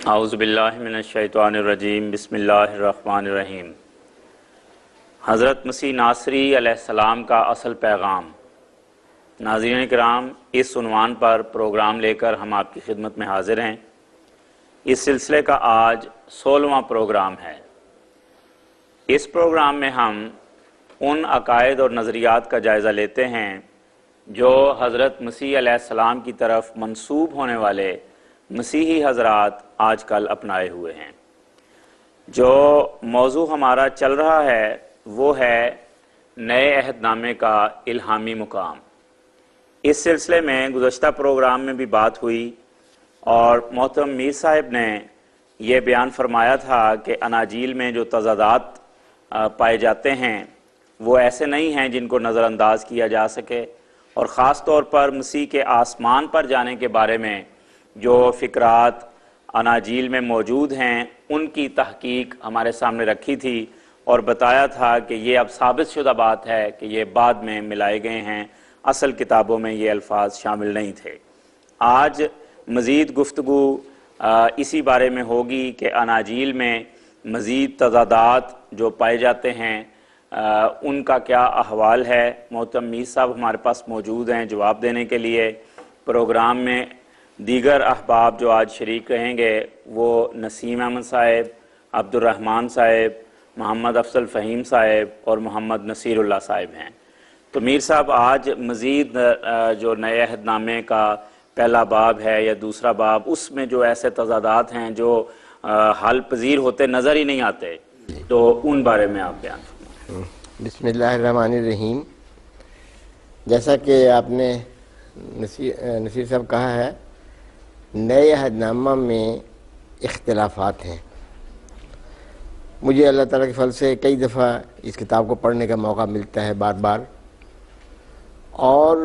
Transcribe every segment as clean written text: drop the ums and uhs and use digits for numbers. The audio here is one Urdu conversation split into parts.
اعوذ باللہ من الشیطان الرجیم بسم اللہ الرحمن الرحیم۔ حضرت مسیح ناصری علیہ السلام کا اصل پیغام۔ ناظرین کرام، اس عنوان پر پروگرام لے کر ہم آپ کی خدمت میں حاضر ہیں۔ اس سلسلے کا آج 16واں پروگرام ہے۔ اس پروگرام میں ہم ان عقائد اور نظریات کا جائزہ لیتے ہیں جو حضرت مسیح علیہ السلام کی طرف منسوب ہونے والے مسیحی حضرات آج کل اپنائے ہوئے ہیں۔ جو موضوع ہمارا چل رہا ہے وہ ہے نئے عہد نامے کا الہامی مقام۔ اس سلسلے میں گزشتہ پروگرام میں بھی بات ہوئی اور محترم میر صاحب نے یہ بیان فرمایا تھا کہ اناجیل میں جو تضادات پائے جاتے ہیں وہ ایسے نہیں ہیں جن کو نظر انداز کیا جا سکے، اور خاص طور پر مسیح کے آسمان پر جانے کے بارے میں جو فکرات اناجیل میں موجود ہیں ان کی تحقیق ہمارے سامنے رکھی تھی اور بتایا تھا کہ یہ اب ثابت شدہ بات ہے کہ یہ بعد میں ملائے گئے ہیں، اصل کتابوں میں یہ الفاظ شامل نہیں تھے۔ آج مزید گفتگو اسی بارے میں ہوگی کہ اناجیل میں مزید تضادات جو پائے جاتے ہیں ان کا کیا احوال ہے۔ محترم میر صاحب ہمارے پاس موجود ہیں جواب دینے کے لیے۔ پروگرام میں دیگر احباب جو آج شریک رہیں گے وہ نسیم احمد صاحب، عبد الرحمن صاحب، محمد افضل فہیم صاحب اور محمد نصیر اللہ صاحب ہیں۔ تو میر صاحب آج مزید جو نئے عہد نامے کا پہلا باب ہے یا دوسرا باب، اس میں جو ایسے تضادات ہیں جو حل پذیر ہوتے نظر ہی نہیں آتے، تو ان بارے میں آپ بیان فرمائیں۔ بسم اللہ الرحمن الرحیم۔ جیسا کہ آپ نے نصیر صاحب کہا ہے، نئے عہد نامہ میں اختلافات ہیں۔ مجھے اللہ تعالیٰ کے فضل سے کئی دفعہ اس کتاب کو پڑھنے کا موقع ملتا ہے بار بار، اور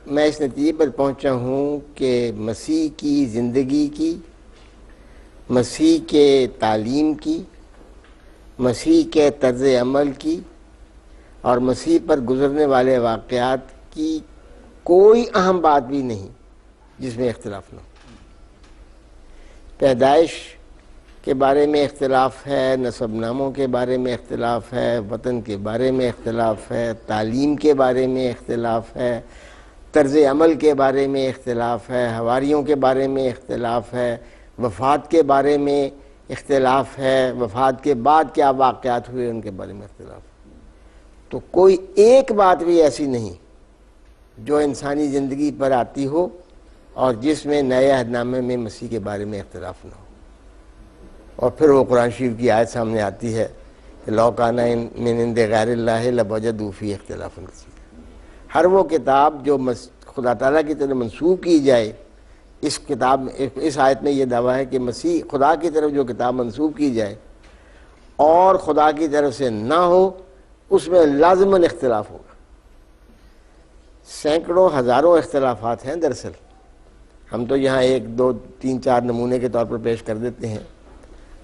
میں اس نتیجے پر پہنچا ہوں کہ مسیح کی زندگی کی، مسیح کے تعلیم کی، مسیح کے طرز عمل کی اور مسیح پر گزرنے والے واقعات کی کوئی اہم بات بھی نہیں جس میں اختلاف نہ ہو۔ پیدائش کے بارے میں اختلاف ہے، نسب ناموں کے بارے میں اختلاف ہے، وطن کے بارے میں اختلاف ہے، تعلیم کے بارے میں اختلاف ہے، طرز عمل کے بارے میں اختلاف ہے، حواریوں کے بارے میں اختلاف ہے، وفات کے بارے میں اختلاف ہے، وفات کے بعد کیا واقعات ہوئے ان کے بارے میں اختلاف ہے۔ تو کوئی ایک بات بھی ایسی نہیں جو انسانی زندگی پر آتی ہو اور جس میں نئے عہد نامے میں مسیح کے بارے میں اختلاف نہ ہو۔ اور پھر وہ قرآن شریف کی آیت سامنے آتی ہے کہ لو کان من عند غیر اللہ لوجدوا فیہ اختلافا کثیرا۔ ہر وہ کتاب جو خدا تعالیٰ کی طرف منسوب کی جائے، اس کتاب میں اس آیت میں یہ دعویٰ ہے کہ مسیح خدا کی طرف جو کتاب منسوب کی جائے اور خدا کی طرف سے نہ ہو، اس میں لازماً اختلاف ہوگا۔ سینکڑوں ہزاروں اختلافات ہیں دراصل، ہم تو یہاں 1 2 3 4 نمونے کے طور پر پیش کر دیتے ہیں۔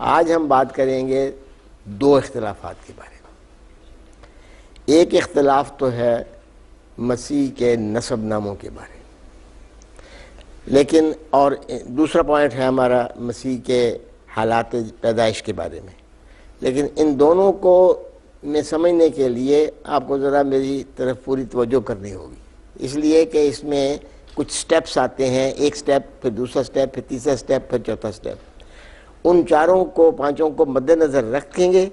آج ہم بات کریں گے 2 اختلافات کے بارے میں۔ ایک اختلاف تو ہے مسیح کے نسب ناموں کے بارے میں، لیکن اور دوسرا پوائنٹ ہے ہمارا مسیح کے حالات پیدائش کے بارے میں۔ لیکن ان دونوں کو میں سمجھنے کے لیے آپ کو ذرا میری طرف پوری توجہ کرنی ہوگی، اس لیے کہ اس میں کچھ سٹیپس آتے ہیں، ایک سٹیپ، پھر دوسرا سٹیپ، پھر تیسرا سٹیپ، پھر چوتھا سٹیپ۔ ان چاروں کو 5 کو مد نظر رکھیں گے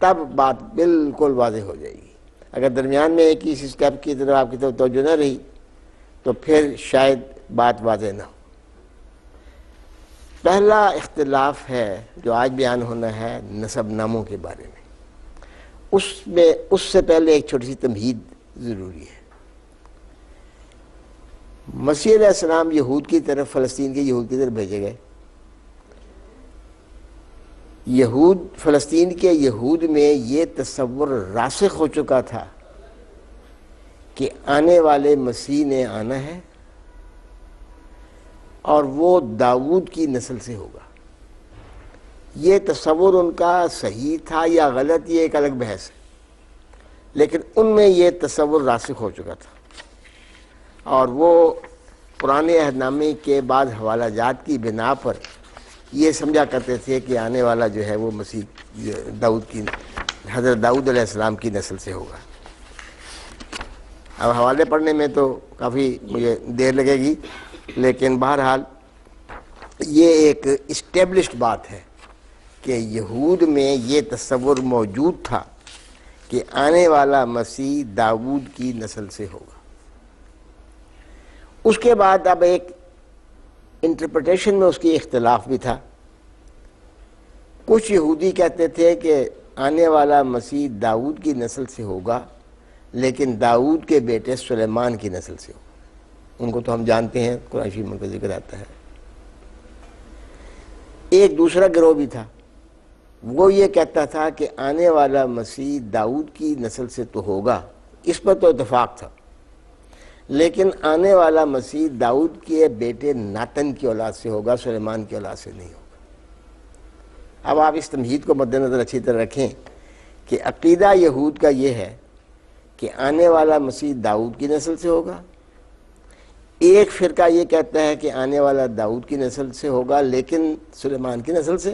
تب بات بالکل واضح ہو جائے گی۔ اگر درمیان میں ایک ہی سٹیپ کی طرف آپ کی طرف توجہ نہ رہی تو پھر شاید بات واضح نہ ہو۔ پہلا اختلاف ہے جو آج بیان ہونا ہے نسب ناموں کے بارے میں۔ اس سے پہلے ایک چھوٹی سی تمہید ضروری ہے۔ مسیح علیہ السلام یہود کی طرف، فلسطین کے یہود کی طرف بھیجے گئے۔ فلسطین کے یہود میں یہ تصور راسخ ہو چکا تھا کہ آنے والے مسیح نے آنا ہے اور وہ داؤد کی نسل سے ہوگا۔ یہ تصور ان کا صحیح تھا یا غلط، یہ ایک الگ بحث ہے، لیکن ان میں یہ تصور راسخ ہو چکا تھا، اور وہ پرانے عہد نامے کے بعد حوالہ جات کی بنا پر یہ سمجھا کرتے تھے کہ آنے والا جو ہے وہ مسیح داؤد کی حضرت داؤد علیہ السلام کی نسل سے ہوگا۔ اب حوالے پڑھنے میں تو کافی مجھے دیر لگے گی، لیکن بہرحال یہ ایک اسٹیبلشڈ بات ہے کہ یہود میں یہ تصور موجود تھا کہ آنے والا مسیح داؤد کی نسل سے ہوگا۔ اس کے بعد اب ایک انٹرپریٹیشن میں اس کی اختلاف بھی تھا۔ کچھ یہودی کہتے تھے کہ آنے والا مسیح داؤد کی نسل سے ہوگا، لیکن داؤد کے بیٹے سلیمان کی نسل سے ہوگا۔ ان کو تو ہم جانتے ہیں، قرآن شریف میں کا ذکر آتا ہے۔ ایک دوسرا گروہ بھی تھا، وہ یہ کہتا تھا کہ آنے والا مسیح داؤد کی نسل سے تو ہوگا، اس پر تو اتفاق تھا، لیکن آنے والا مسیح داؤد کے بیٹے ناتن کی اولاد سے ہوگا، سلیمان کی اولاد سے نہیں ہوگا۔ اب آپ اس تمہید کو مد نظر اچھی طرح رکھیں کہ عقیدہ یہود کا یہ ہے کہ آنے والا مسیح داؤد کی نسل سے ہوگا۔ ایک فرقہ یہ کہتا ہے کہ آنے والا داؤد کی نسل سے ہوگا لیکن سلیمان کی نسل سے،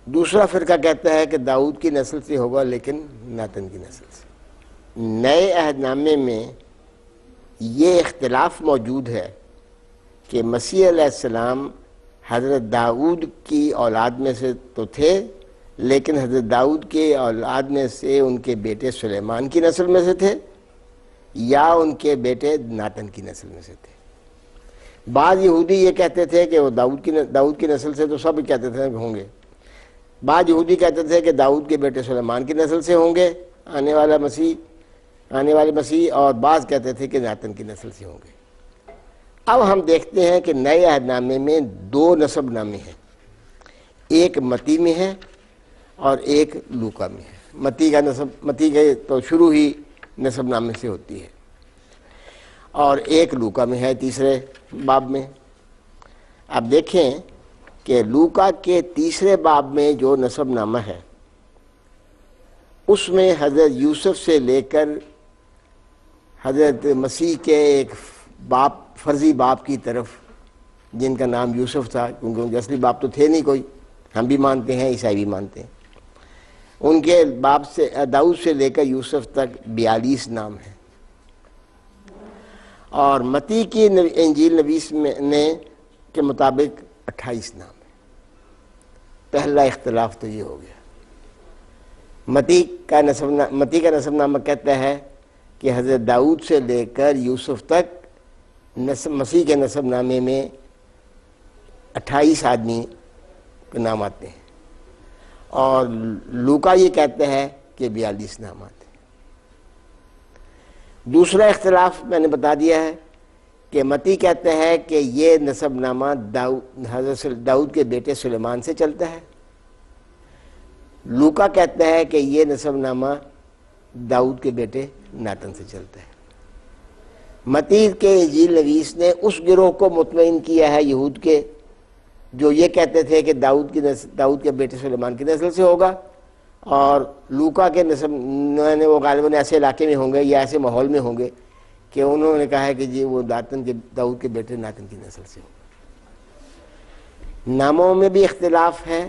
دوسرا فرقہ کہتا ہے کہ داؤد کی نسل سے ہوگا لیکن ناتن کی نسل سے۔ نئے عہد نامے میں یہ اختلاف موجود ہے کہ مسیح علیہ السلام حضرت داؤد کی اولاد میں سے تو تھے، لیکن حضرت داؤد کے اولاد میں سے ان کے بیٹے سلیمان کی نسل میں سے تھے یا ان کے بیٹے ناتن کی نسل میں سے تھے۔ بعض یہودی یہ کہتے تھے کہ وہ داؤد کی نسل سے تو سب کہتے تھے کہ ہوں گے، بعض یہودی کہتے تھے کہ داؤد کے بیٹے سلیمان کی نسل سے ہوں گے آنے والے مسیح، اور بعض کہتے تھے کہ ناتن کی نسل سے ہوں گے۔ اب ہم دیکھتے ہیں کہ نئے عہد نامے میں دو نسب نامے ہیں، ایک متی میں ہے اور ایک لوکا میں ہے۔ متی کے تو شروع ہی نسب نامے سے ہوتی ہے، اور ایک لوکا میں ہے تیسرے باب میں۔ اب دیکھیں کہ لوکا کے تیسرے باب میں جو نسب نامہ ہے اس میں حضرت یوسف سے لے کر حضرت مسیح کے ایک فرضی باپ کی طرف، جن کا نام یوسف تھا، کیونکہ ان کے اصلی باپ تو تھے نہیں کوئی، ہم بھی مانتے ہیں، عیسائی بھی مانتے ہیں، ان کے باپ سے داؤد سے لے کر یوسف تک 42 نام ہیں، اور متی کی انجیل نویس نے کے مطابق 28 نام ہیں۔ پہلا اختلاف تو یہ ہو گیا۔ متی کا نسب نامہ کہتا ہے کہ حضرت داؤد سے لے کر یوسف تک مسیح کے نسب نامے میں 28 آدمی کے نام آتے ہیں، اور لوکا یہ کہتا ہے کہ 42 نام آتے ہیں۔ دوسرا اختلاف میں نے بتا دیا ہے کہ متی کہتا ہے کہ یہ نسب نامہ حضرت داؤد کے بیٹے سلیمان سے چلتا ہے، لوکا کہتا ہے کہ یہ نسب نامہ داؤد کے بیٹے ناتن سے چلتا ہے۔ متی کے انجیل نویس نے اس گروہ کو مطمئن کیا ہے یہود کے جو یہ کہتے تھے کہ داؤد کے بیٹے سلیمان کی نسل سے ہوگا، اور لوکا کے نسب نے وہ غالباً ایسے علاقے میں ہوں گے یا ایسے ماحول میں ہوں گے کہ انہوں نے کہا ہے کہ جی وہ داؤد کے بیٹے ناتن کی نسل سے ہوگا۔ ناموں میں بھی اختلاف ہے،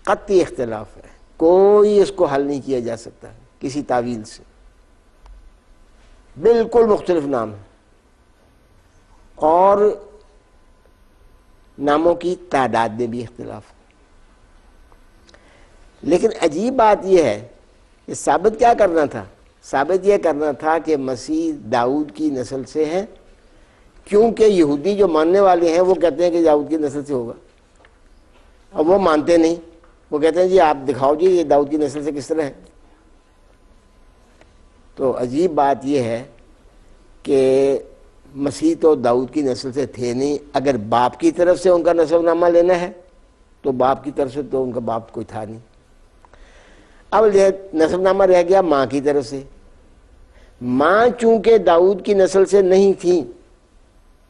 قطعی اختلاف ہے، کوئی اس کو حل نہیں کیا جا سکتا کسی تعویل سے، بالکل مختلف نام ہیں، اور ناموں کی تعداد میں بھی اختلاف ہے۔ لیکن عجیب بات یہ ہے کہ ثابت کیا کرنا تھا؟ ثابت یہ کرنا تھا کہ مسیح داؤد کی نسل سے ہے، کیونکہ یہودی جو ماننے والے ہیں وہ کہتے ہیں کہ داؤد کی نسل سے ہوگا، اور وہ مانتے نہیں، وہ کہتے ہیں جی آپ دکھاؤ جی یہ داؤد کی نسل سے کس طرح ہے۔ تو عجیب بات یہ ہے کہ مسیح تو داؤد کی نسل سے تھے نہیں، اگر باپ کی طرف سے ان کا نسب نامہ لینا ہے تو باپ کی طرف سے تو ان کا باپ کوئی تھا نہیں۔ اب نسب نامہ رہ گیا ماں کی طرف سے۔ ماں چونکہ داؤد کی نسل سے نہیں تھی،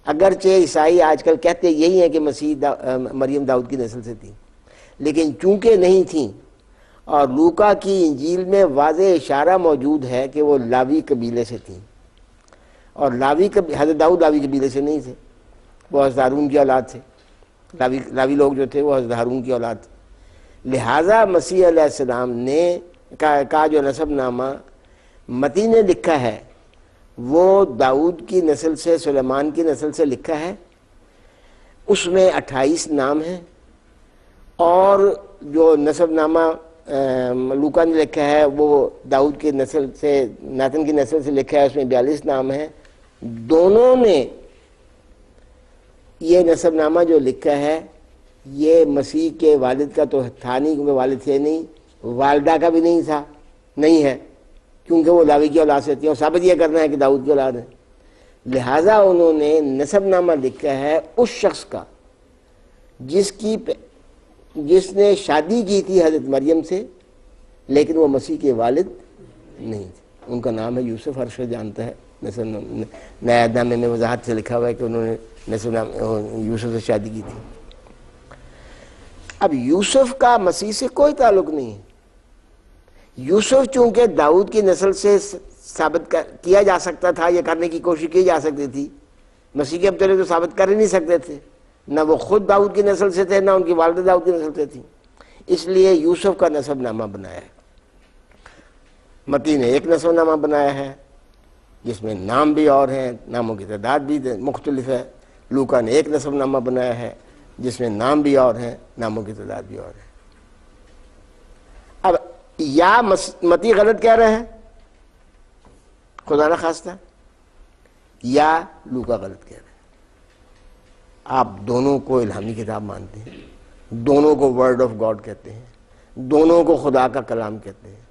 اگرچہ عیسائی آج کل کہتے یہی ہیں کہ مریم داؤد کی نسل سے تھی، لیکن چونکہ نہیں تھیں، اور لوکا کی انجیل میں واضح اشارہ موجود ہے کہ وہ لاوی قبیلے سے تھیں، اور حضرت داؤد لاوی قبیلے سے نہیں تھے، وہ حضرت ہارون کی اولاد تھے، لاوی لوگ جو تھے وہ حضرت ہارون کی اولاد تھے. لہٰذا مسیح علیہ السلام نے کا جو نسب نامہ متی نے لکھا ہے وہ داؤد کی نسل سے، سلیمان کی نسل سے لکھا ہے. اس میں 28 نام ہیں. اور جو نسب نامہ لوکا نے لکھا ہے وہ داؤد کی نسل سے، ناتن کی نسل سے لکھا ہے، اس میں 42 نام ہیں. دونوں نے یہ نسب نامہ جو لکھا ہے یہ مسیح کے والد کا تو تھا نہیں، کیونکہ والد تھے نہیں، والدہ کا بھی نہیں تھا، نہیں ہے، کیونکہ وہ لاوی کی اولاد سے تھی، اور ثابت یہ کرنا ہے کہ داؤد کی اولاد ہے. لہٰذا انہوں نے نسب نامہ لکھا ہے اس شخص کا جس نے شادی کی تھی حضرت مریم سے، لیکن وہ مسیح کے والد نہیں تھے. ان کا نام ہے یوسف. ہر شخص جانتا ہے، نئے عہد نامے میں وضاحت سے لکھا ہوا ہے کہ انہوں نے نسب نامہ یوسف سے شادی کی تھی. اب یوسف کا مسیح سے کوئی تعلق نہیں ہے. یوسف چونکہ داؤد کی نسل سے ثابت کیا جا سکتا تھا، یہ کرنے کی کوشش کی جا سکتی تھی، مسیح کے ابتدے تو ثابت کر ہی نہیں سکتے تھے، نہ وہ خود داؤد کی نسل سے تھے، نہ ان کی والدہ داؤد کی نسل سے تھی. اس لیے یوسف کا نسب نامہ بنایا ہے. متی نے ایک نسب نامہ بنایا ہے جس میں نام بھی اور ہیں، ناموں کی تعداد بھی مختلف ہے. لوکا نے ایک نسب نامہ بنایا ہے جس میں نام بھی اور ہیں، ناموں کی تعداد بھی اور ہے. اب یا متی غلط کہہ رہے ہیں خدا نہ خواستہ، یا لوکا غلط کہہ رہے ہیں. آپ دونوں کو الہامی کتاب مانتے ہیں، دونوں کو ورڈ آف گاڈ کہتے ہیں، دونوں کو خدا کا کلام کہتے ہیں،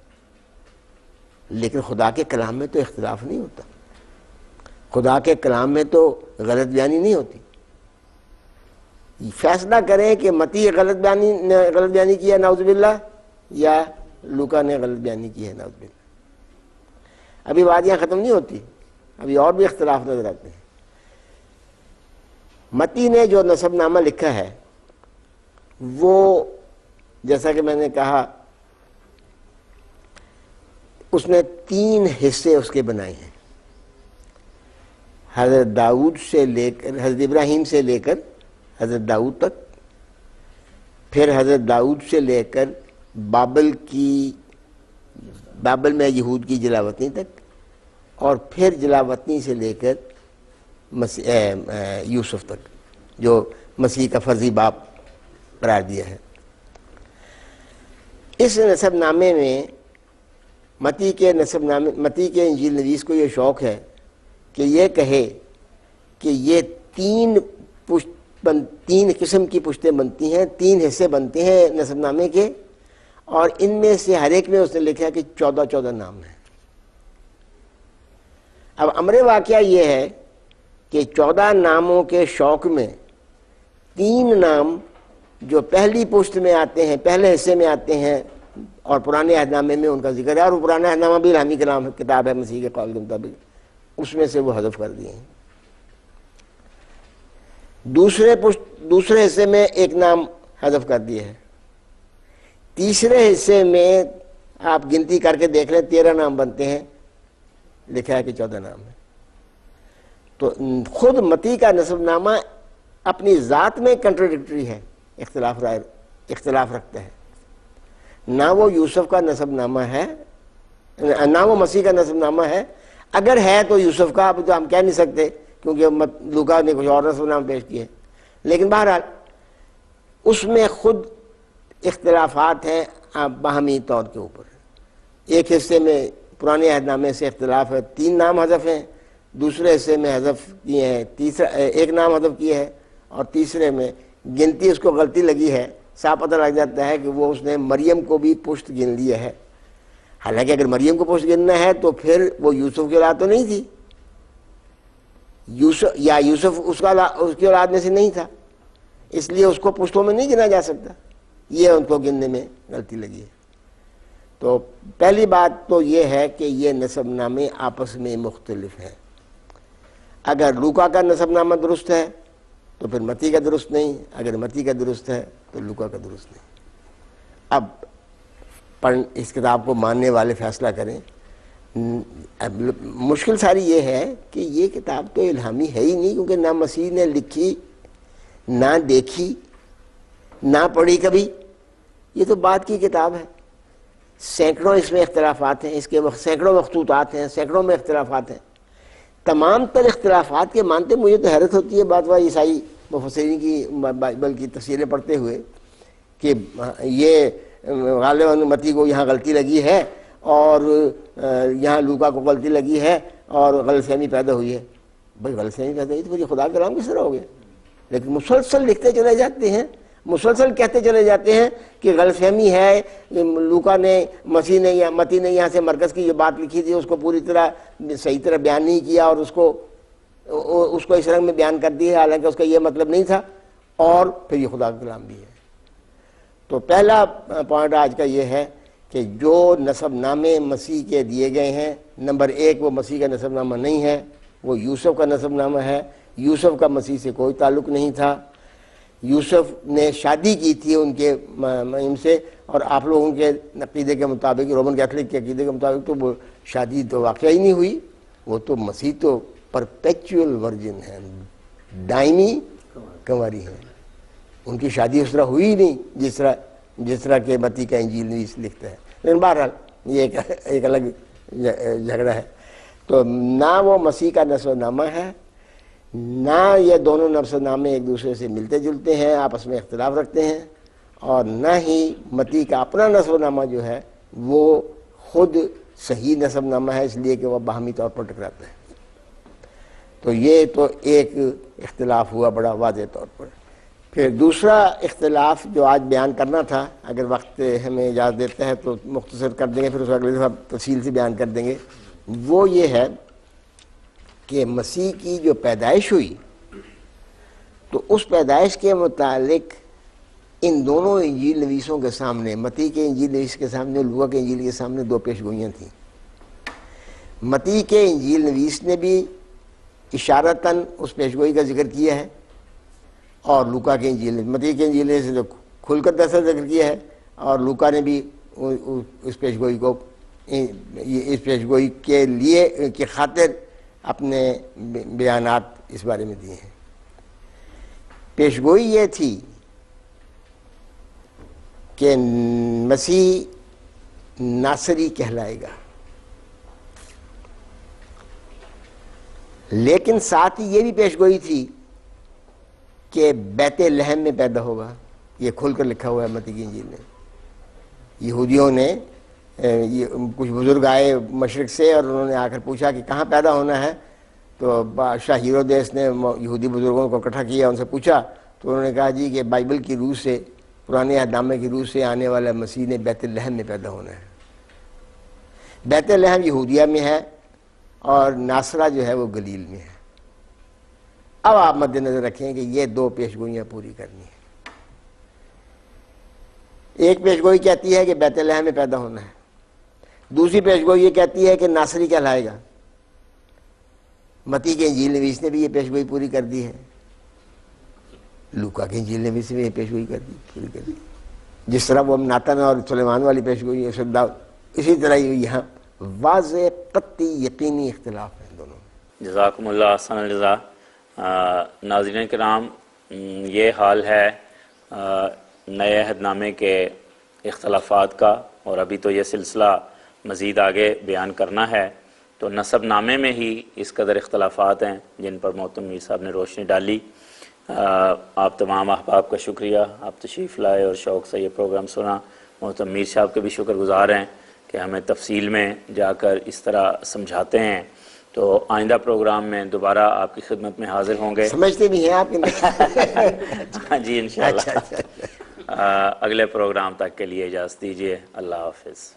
لیکن خدا کے کلام میں تو اختلاف نہیں ہوتا، خدا کے کلام میں تو غلط بیانی نہیں ہوتی. فیصلہ کریں کہ متی غلط بیانی کی ہے نعوذ باللہ، یا لوکا نے غلط بیانی کی ہے نعوذ باللہ. ابھی باتیں ختم نہیں ہوتی، ابھی اور بھی اختلاف نظر آتے ہیں. متی نے جو نسب نامہ لکھا ہے وہ جیسا کہ میں نے کہا اس نے 3 حصے اس کے بنائے ہیں. حضرت داؤد سے لے کر، حضرت ابراہیم سے لے کر حضرت داؤد تک، پھر حضرت داؤد سے لے کر بابل میں یہود کی جلاوطنی تک، اور پھر جلاوطنی سے لے کر یوسف تک جو مسیح کا فرضی باپ قرار دیا ہے. اس نسب نامے میں متی کے انجیل نویس کو یہ شوق ہے کہ یہ کہے کہ یہ 3 قسم کی پشتیں بنتی ہیں، 3 حصے بنتے ہیں نسب نامے کے، اور ان میں سے ہر ایک میں اس نے لکھا کہ 14 نام ہیں. اب امر واقعہ یہ ہے کہ 14 ناموں کے شوق میں 3 نام جو پہلی پشت میں آتے ہیں، پہلے حصے میں آتے ہیں، اور پرانے عہد نامے میں ان کا ذکر ہے، اور وہ پرانا عہد نامہ بھی الہامی کتاب ہے مسیح کے قول کے مطابق، اس میں سے وہ حذف کر دیے ہیں. دوسرے حصے میں ایک نام حذف کر دیا ہے. تیسرے حصے میں آپ گنتی کر کے دیکھ لیں 13 نام بنتے ہیں، لکھا ہے کہ 14 نام ہے. تو خود متی کا نسب نامہ اپنی ذات میں کنٹراڈکٹری ہے، اختلاف رکھتا ہے. نہ وہ یوسف کا نسب نامہ ہے، نہ وہ مسیح کا نسب نامہ ہے. اگر ہے تو یوسف کا، اب تو ہم کہہ نہیں سکتے کیونکہ لوکا نے کچھ اور نسب نام پیش کیے، لیکن بہرحال اس میں خود اختلافات ہیں باہمی طور کے اوپر. ایک حصے میں پرانے عہد نامے سے اختلاف ہے، 3 نام حذف ہیں، دوسرے حصے میں حذف کیے ہیں، ایک نام حذف کیے ہے، اور تیسرے میں گنتی اس کو غلطی لگی ہے. صاف پتہ لگ جاتا ہے کہ وہ اس نے مریم کو بھی پشت گن لیا ہے. حالانکہ اگر مریم کو پشت گننا ہے تو پھر وہ یوسف کی اولاد تو نہیں تھی، یوسف اس کی اولاد میں سے نہیں تھا، اس لیے اس کو پشتوں میں نہیں گنا جا سکتا. یہ ان کو گننے میں غلطی لگی ہے. تو پہلی بات تو یہ ہے کہ یہ نسب نامے آپس میں مختلف ہیں. اگر لوکا کا نسب نامہ درست ہے تو پھر متی کا درست نہیں، اگر متی کا درست ہے تو لوکا کا درست نہیں. اب اس کتاب کو ماننے والے فیصلہ کریں. اب مشکل ساری یہ ہے کہ یہ کتاب تو الہامی ہے ہی نہیں، کیونکہ نہ مسیح نے لکھی، نہ دیکھی، نہ پڑھی کبھی، یہ تو بات کی کتاب ہے. سینکڑوں اس میں اختلافات ہیں، اس کے سینکڑوں مخطوطات ہیں، سینکڑوں میں اختلافات ہیں. تمام تر اختلافات کے مانتے مجھے تو حیرت ہوتی ہے بعض عیسائی مفسرین کی بائبل کی تفسیریں پڑھتے ہوئے کہ یہ غالباً متی کو یہاں غلطی لگی ہے اور یہاں لوکا کو غلطی لگی ہے اور غلط فہمی پیدا ہوئی ہے. بھائی غلط فہمی پیدا ہوئی تو پھر خدا کا کلام کس طرح ہو گیا؟ لیکن مسلسل لکھتے چلے جاتے ہیں، مسلسل کہتے چلے جاتے ہیں کہ غلط فہمی ہے، لوکا نے مسیح نے یا متی نے یہاں سے مرکز کی جو بات لکھی تھی اس کو پوری طرح صحیح طرح بیان نہیں کیا اور اس کو اس رنگ میں بیان کر دی ہے، حالانکہ اس کا یہ مطلب نہیں تھا، اور پھر یہ خدا کا کلام بھی ہے. تو پہلا پوائنٹ آج کا یہ ہے کہ جو نسب نامے مسیح کے دیے گئے ہیں، نمبر 1 وہ مسیح کا نسب نامہ نہیں ہے، وہ یوسف کا نسب نامہ ہے. یوسف کا مسیح سے کوئی تعلق نہیں تھا. یوسف نے شادی کی تھی ان کے مہم سے، اور آپ لوگوں کے عقیدے کے مطابق، رومن کیتھولک کے عقیدے کے مطابق تو وہ شادی تو واقعہ ہی نہیں ہوئی. وہ تو مسیح تو پرپیچول ورجن ہے، دائمی کنواری ہے. ان کی شادی اس طرح ہوئی ہی نہیں جس طرح کہ متی کا انجیل نویس لکھتا ہے. لیکن بہرحال یہ ایک الگ جھگڑا ہے. تو نہ وہ مسیح کا نسب نامہ ہے، نہ یہ دونوں نسب نامے ایک دوسرے سے ملتے جلتے ہیں، آپس میں اختلاف رکھتے ہیں، اور نہ ہی متی کا اپنا نسب نامہ جو ہے وہ خود صحیح نسب نامہ ہے، اس لیے کہ وہ باہمی طور پر ٹکراتا ہے. تو یہ تو ایک اختلاف ہوا بڑا واضح طور پر. پھر دوسرا اختلاف جو آج بیان کرنا تھا، اگر وقت ہمیں اجازت دیتا ہے تو مختصر کر دیں گے، پھر اس کو اگلی دفعہ تفصیل سے بیان کر دیں گے. وہ یہ ہے کہ مسیح کی جو پیدائش ہوئی تو اس پیدائش کے متعلق ان دونوں انجیل نویسوں کے سامنے، متی کے انجیل نویس کے سامنے، لوکا کے انجیل کے سامنے دو پیش گوئیاں تھیں. متی کے انجیل نویس نے بھی اشارتاً اس پیش گوئی کا ذکر کیا ہے، اور لوکا کے انجیل نے، متی کے انجیل نے جو کھل کر دراصل ذکر کیا ہے، اور لوکا نے بھی اس پیش گوئی کو، اس پیش گوئی کے لیے کی خاطر اپنے بیانات اس بارے میں دیے ہیں. پیش گوئی یہ تھی کہ مسیح ناصری کہلائے گا، لیکن ساتھ ہی یہ بھی پیش گوئی تھی کہ بیت لحم میں پیدا ہوگا. یہ کھول کر لکھا ہوا ہے متی کی انجیل میں. یہودیوں نے کچھ بزرگ آئے مشرق سے اور انہوں نے آ کر پوچھا کہ کہاں پیدا ہونا ہے، تو بادشاہ ہیرودیس نے یہودی بزرگوں کو اکٹھا کیا، ان سے پوچھا، تو انہوں نے کہا جی کہ بائبل کی روح سے، پرانے عہد نامے کی روح سے آنے والا مسیح نے بیت لحم میں پیدا ہونا ہے. بیت لحم یہودیہ میں ہے اور ناصرہ جو ہے وہ گلیل میں ہے. اب آپ مد نظر رکھیں کہ یہ دو پیش گوئیاں پوری کرنی ہیں. ایک پیش گوئی کہتی ہے کہ بیت لحم میں پیدا ہونا ہے، دوسری پیش گوئی یہ کہتی ہے کہ ناصری کہلائے گا. متی کے انجیل نویس نے بھی یہ پیش گوئی پوری کر دی ہے، لوکا کے انجیل نویس نے بھی یہ پیش گوئی پوری کر دی. جس طرح وہ ناتن اور سلیمان والی پیش گوئی ہے، اسی طرح یہاں واضح قطعی یقینی اختلاف ہے دونوں میں. جزاکم اللہ احسن الجزا. ناظرین کرام، یہ حال ہے نئے عہد نامے کے اختلافات کا، اور ابھی تو یہ سلسلہ مزید آگے بیان کرنا ہے. تو نسب نامے میں ہی اس قدر اختلافات ہیں جن پر محترم میر صاحب نے روشنی ڈالی. آپ تمام احباب کا شکریہ، آپ تشریف لائے اور شوق سے یہ پروگرام سنا. محترم میر صاحب کے بھی شکر گزار ہیں کہ ہمیں تفصیل میں جا کر اس طرح سمجھاتے ہیں. تو آئندہ پروگرام میں دوبارہ آپ کی خدمت میں حاضر ہوں گے. سمجھتے بھی ہیں آپ ہاں جی انشاءاللہ. اگلے پروگرام تک کے لیے اجازت دیجیے. اللہ حافظ.